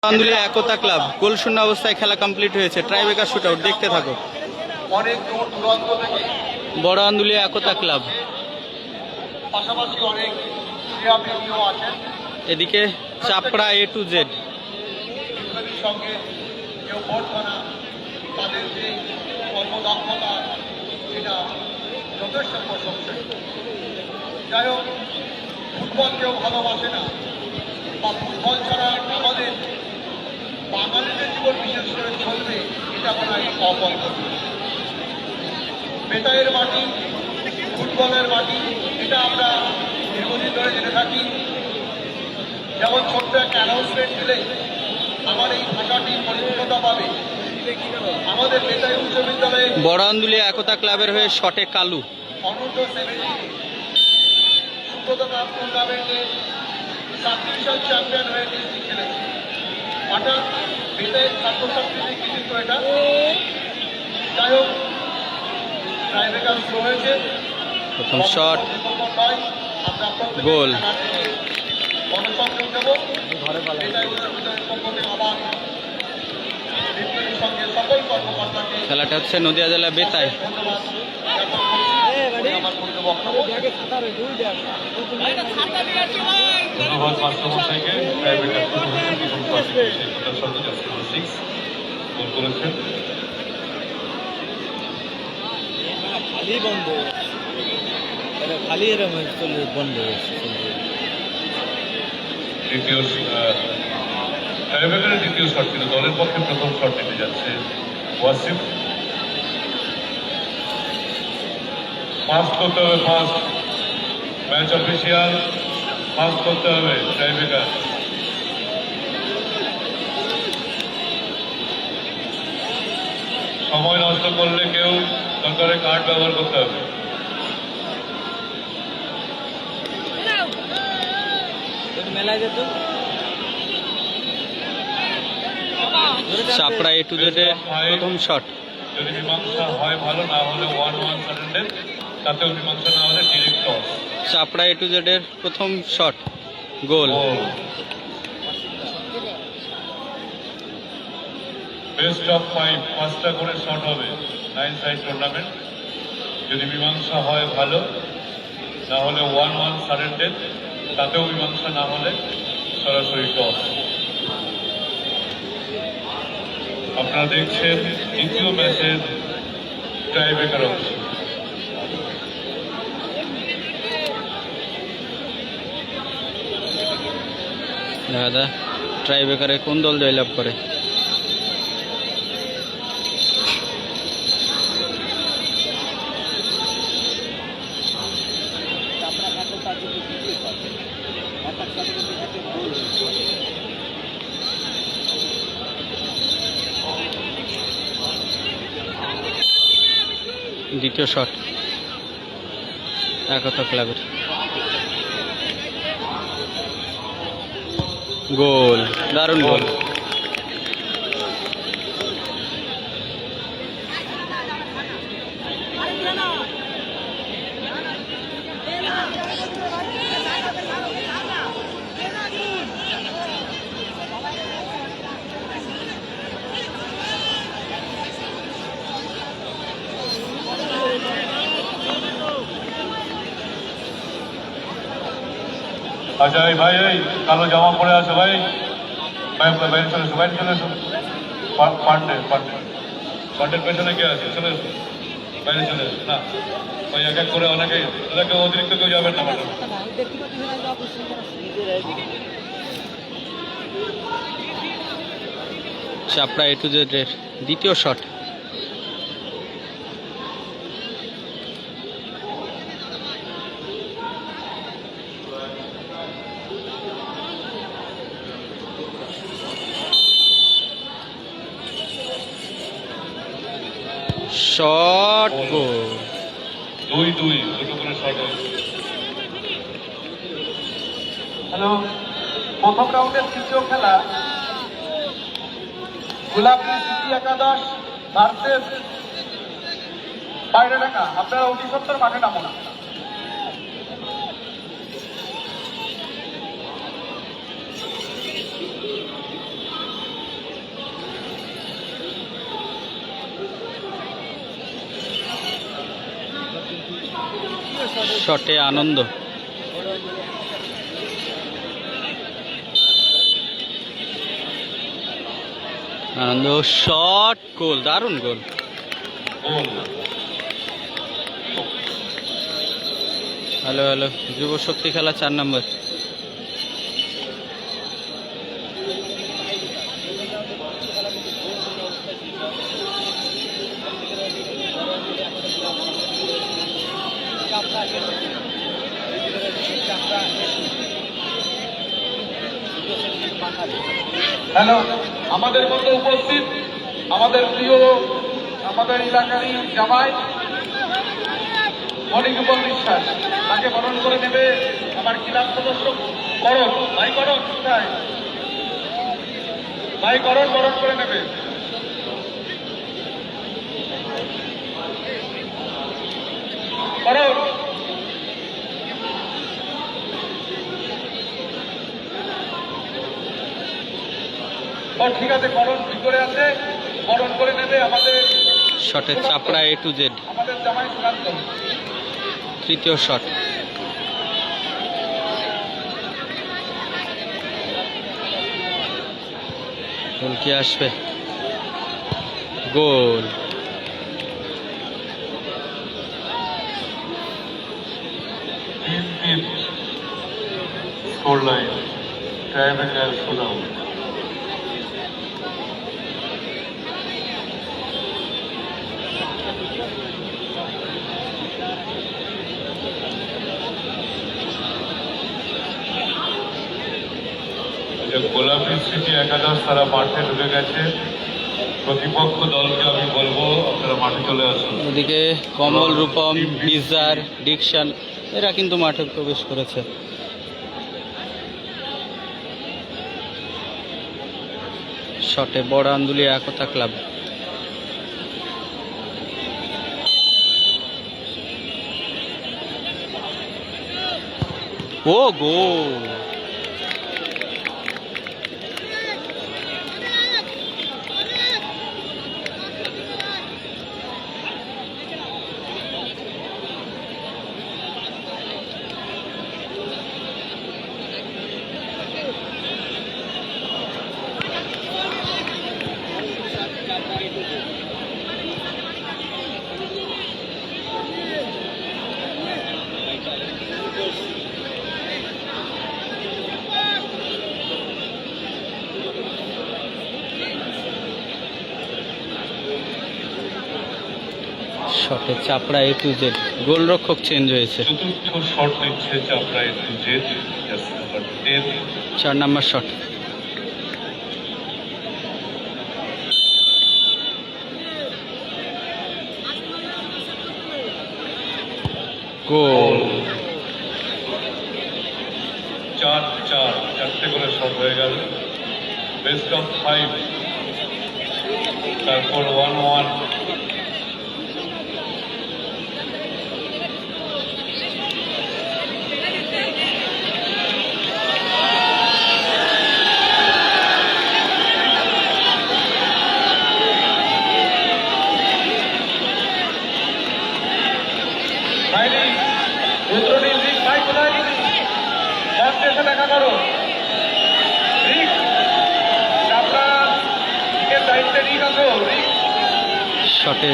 আন্দুলিয়া একতা club গোল শূন্য অবস্থায় খেলা কমপ্লিট হয়েছে। ট্রাইবেকার শুট আউট দেখতে থাকো। অনেক দূর দূরান্ত থেকে বড় আন্দুলিয়া একতা ক্লাব, পাশাপাশি অনেক ক্রীড়াপ্রেমীও আছেন। এদিকে চাপড়া A to Z। ইত্যাদির সঙ্গে যে অভ্যর্থনা, তাদের যে কর্মদক্ষতা, এটা যথেষ্ট প্রশংসনীয়। যাই হোক, ফুটবল কেউ ভালোবাসে না, বা ফুটবল ছাড়া আমাদের বাঙালিদের জীবন বিশেষ করে চলবে, এটা মনে হয় অকল্পনীয়। বেতায়ের মাটি, ফুটবলের মাটি, এটা আমরা দীর্ঘদিন ধরে জেনে থাকি। যেমন ছোট্ট একটা অ্যানাউন্সমেন্ট দিলে আমার এই ভাষাটি পরিপূর্ণতা পাবে। আমাদের বেতাই উচ্চ বিদ্যালয়ে বড় আন্দুলিয়া একতা ক্লাবের হয়ে শটে কালু। অনূর্ধ্ব 17 সুব্রত কাপ টুর্নামেন্টে সাবডিভিশন চ্যাম্পিয়ন হয়ে ডিস্ট্রিক্ট খেলেছে। হঠাৎ বেতায়ের ছাত্রছাত্রীদের কৃতিত্ব এটা। যাই হোক, ট্রাইবেকার শুরু হয়েছে। প্রথম শট, গোল। গণসংযোগ দেব বেতাই উচ্চ বিদ্যালয়ের পক্ষ থেকে আবার বিপ্লবীর সঙ্গে সকল কর্মকর্তাকে খেলাটা হচ্ছে নদিয়া জেলা বেতাই। ধন্যবাদ জ্ঞাপন করছি। আমার পূর্ণ বক্তব্য ধন্যবাদ মাস্টারমশাইকে। ট্রাইবেকার শুরু হয়েছে, প্রথম শটে শেখর সরকার জাস্ট 6 গোল করেছেন। খালি বন্ধ, খালি এরকম বন্ধ হয়েছে। দ্বিতীয় ট্রাইবেকারের দ্বিতীয় শট ছিল, দলের পক্ষে প্রথম শট নিতে যাচ্ছে ওয়াসিফ। ফাস্ট করতে হবে, ফাস্ট ম্যাচ অফিসিয়াল, ফাস্ট করতে হবে ট্রাইবেকার। সময় নষ্ট করলে কেউ দরকারে কার্ড ব্যবহার করতে হবে। মেলায় যেত চাপড়া A to Z এর প্রথম শট, যদি মীমাংসা হয় ভালো, না হলে 1-1 সাডেন ডেথ, তাতেও মীমাংসা না হলে ডিরেক্ট টস। চাপড়া A to Z এর প্রথম শট, গোল। বেস্ট অফ 5, 5টা করে শট হবে 9 সাইড টুর্নামেন্ট। যদি মীমাংসা হয় ভালো, না হলে 1-1 সাডেন ডেথ, তাতেও মীমাংসা না হলে সরাসরি টস। আপনারা দেখছেন দ্বিতীয় ম্যাচের টাইব্রেকার অংশ। দাদা, ট্রাইবেকারে কোন দল জয়লাভ করে? দ্বিতীয় শট একতা ক্লাবের, গোল, দারুণ গোল। আচ্ছা এই ভাই, এই কালো জামা পরে আছে ভাই, বাইরে চলে এসো, বাইরে চলে এসো। পান্ডের পেছনে কে আছে? চলে এসো, বাইরে চলে এসো। না ওই এক এক করে অনেকে, ওদেরকে অতিরিক্ত কেউ যাবেন না ম্যাডাম। চাপড়া A to Z এর দ্বিতীয় শট, শট, গোল। 2-2, দুটো করে শট হয়েছে। হ্যালো, প্রথম রাউন্ডের তৃতীয় খেলা গোলাপী সিটি একাদশ ভার্সেস বাইরে ঢাকা। আপনারা অতি সত্তর মাঠে নামুন। শটে আনন্দ। আনন্দ শট, গোল, দারুণ গোল। গোল। হ্যালো হ্যালো, যুব শক্তি খেলা 4 নম্বর। হ্যালো, আমাদের মধ্যে উপস্থিত আমাদের প্রিয় আমাদের এলাকারই জামাই মণিগোপাল বিশ্বাস, তাকে বরণ করে নেবে আমার ক্লাব সদস্য করণ। ভাই করণ কোথায়? ভাই করণ বরণ করে নেবে। করণ, ও ঠিক আছে, করণ ভিতরে আছে, বরণ করে নেবে আমাদের শটে চাপড়া A to Z, আমাদের জামাই সুকান্ত। তৃতীয় শট। গোল কি আসবে? গোল। তিন score line, tiebreaker shoot out. গোলাপি স্মৃতি একাদশ তারা মাঠে ঢুকে গেছে। প্রতিপক্ষ দলকে আমি বলবো আপনারা মাঠে চলে আসুন। ওদিকে কমল, রূপম, বিজার, ডিকশন এরা কিন্তু মাঠে প্রবেশ করেছে। শটে বড় আন্দুলি একতা ক্লাব। ও গোল। শটে চাপড়া A to Z, গোলরক্ষক চেঞ্জ হয়েছে। চতুর্থ শট নিচ্ছে Chapra A to Z, 4 number shot. Goal. 4-4, চারটে করে শট হয়ে গেল। বেস্ট অফ 5, তারপর 1-1। দেখা করো, শটে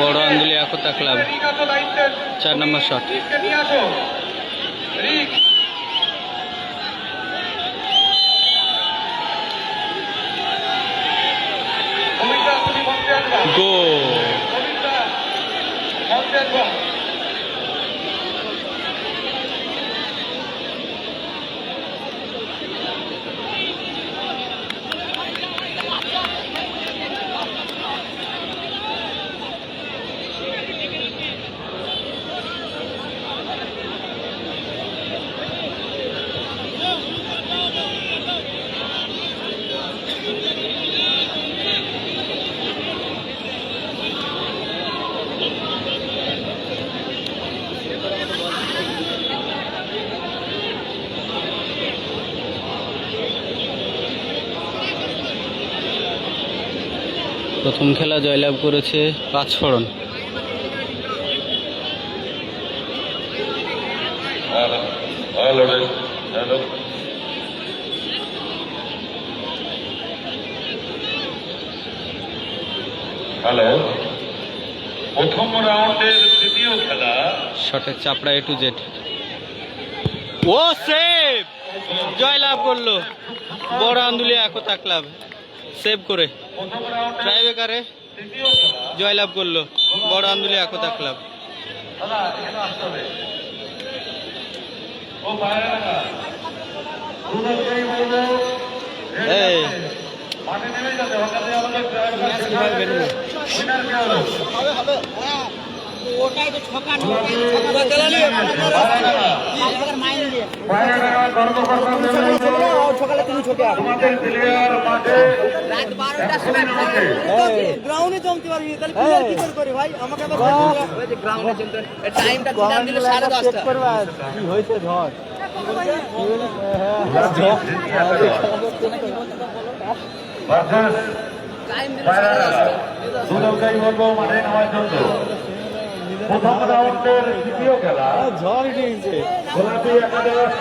বড় আন্দুলি একতা ক্লাব, 4 নম্বর শট। নিয়ে আসো গোল। প্রথম খেলা জয়লাভ করেছে পাঁচফোড়ন। ব্যাঙ্গালোরের হ্যালো হ্যালো প্রথম রাউন্ডের তৃতীয় খেলা শটের চাপড়া A to Z। ও সেভ, জয়লাভ করলো বড় আন্দুলিয়া একতা ক্লাব, সেভ করে প্রথম রাউন্ডের ট্রাইবেকারে তৃতীয় খেলা জয়লাভ করলো বড় আন্দুলিয়া একতা ক্লাব। দাদা এখানে আসতে হবে ও বাইরে রাখা দুজনকেই বলবো এই মাঠে নেমে যাবে হঠাৎ আমাদের ড্রাইভার উইনার কে হলো ওটাই তো ছকা না বাইরে রাখা কর্মকর্তা সকালে তুমি ছোটে আমাদের প্লেয়ার মাঠে রাত 12টার সময় গ্রাউন্ডে জমতে পারবি তাহলে প্লেয়ার কি করে ভাই আমাকে আবার ওই যে গ্রাউন্ডে জমতে টাইমটা দিলাম দিলে 10:30 চেক করবা কি হয়েছে ঝড়? ভার্সেস টাইম দিলে বাইরে 10:30 দুজনকেই বলবো মাঠে নামার জন্য প্রথম রাউন্ডের তৃতীয় খেলা ঝড় উঠেছে। গোলাপি একাদশ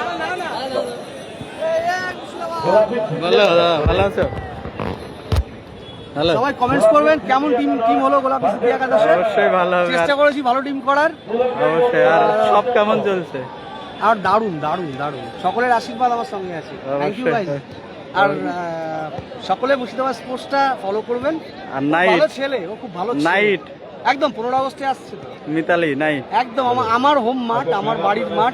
গোলাপি ভালো ভালো আছো? ভালো, সবাই কমেন্টস করবেন কেমন টিম হলো গোলাপি সিটি একাদশ। অবশ্যই ভালো হবে, চেষ্টা করেছি ভালো টিম করার, অবশ্যই। আর সব কেমন চলছে? আর দারুণ দারুণ দারুণ, সকলের আশীর্বাদ আমার সঙ্গে আছে। Thank you guys. আর সকলে মুর্শিদাবাদ স্পোর্টসটা ফলো করবেন। আর ভালো নাইট, ছেলে, ও খুব ভালো ছেলে। নাইট একদম 15 আগস্টে আসছে তো। মিতালি নাইট। একদম আমার হোম মাঠ, আমার বাড়ির মাঠ।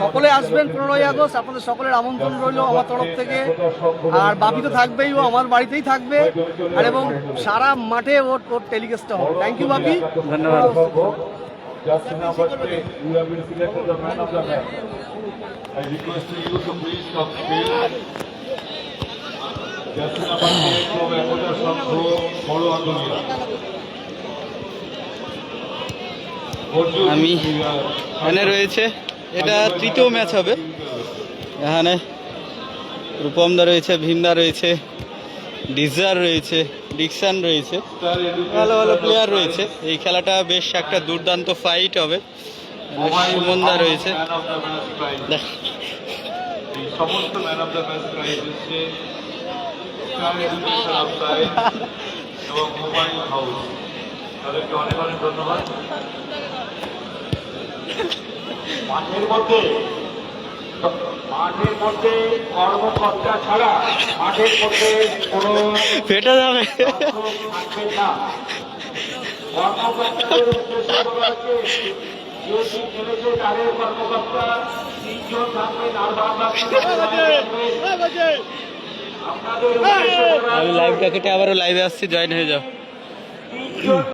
সকলে আসবেন 15ই আগস্ট, আপনাদের সকলের আমন্ত্রণ রইল আমার তরফ থেকে। আর বাপি তো থাকবেই, ও আমার বাড়িতেই থাকবে। আর এবং সারা মাঠে ওর টেলিকাস্টটা হবে। থ্যাংক ইউ বাপি, ধন্যবাদ। Just number 3, you have been selected the man of the match. I request you to please come field. Just number 3 from Ekota Sangho, Boro Andolia. আমি এখানে রয়েছে, এটা তৃতীয় ম্যাচ হবে। এখানে রূপমদা রয়েছে, ভীমদা রয়েছে, ডিজার রয়েছে, ডিকশন রয়েছে, ভালো ভালো প্লেয়ার রয়েছে। এই খেলাটা বেশ একটা দুর্দান্ত ফাইট হবে। সুমনদা রয়েছে, Man of the match prize. দেখ এই সমস্ত man of the match prize হচ্ছে স্টার এডুকেশন আউটসাইড এবং মোবাইল হাউস। তাদেরকে অনেক অনেক ধন্যবাদ। মাঠের মধ্যে কর্মকর্তা ছাড়া মাঠের মধ্যে কোনো ফেটে যাবে। থাকবে না। কর্মকর্তাদের উদ্দেশ্য করা হচ্ছে যে টিম খেলেছে তাদের কর্মকর্তা 3 জন থাকবেন আর আপনাদের উদ্দেশ্য করা আমি লাইভটা কেটে আবারও লাইভে আসছি, জয়েন হয়ে যাও।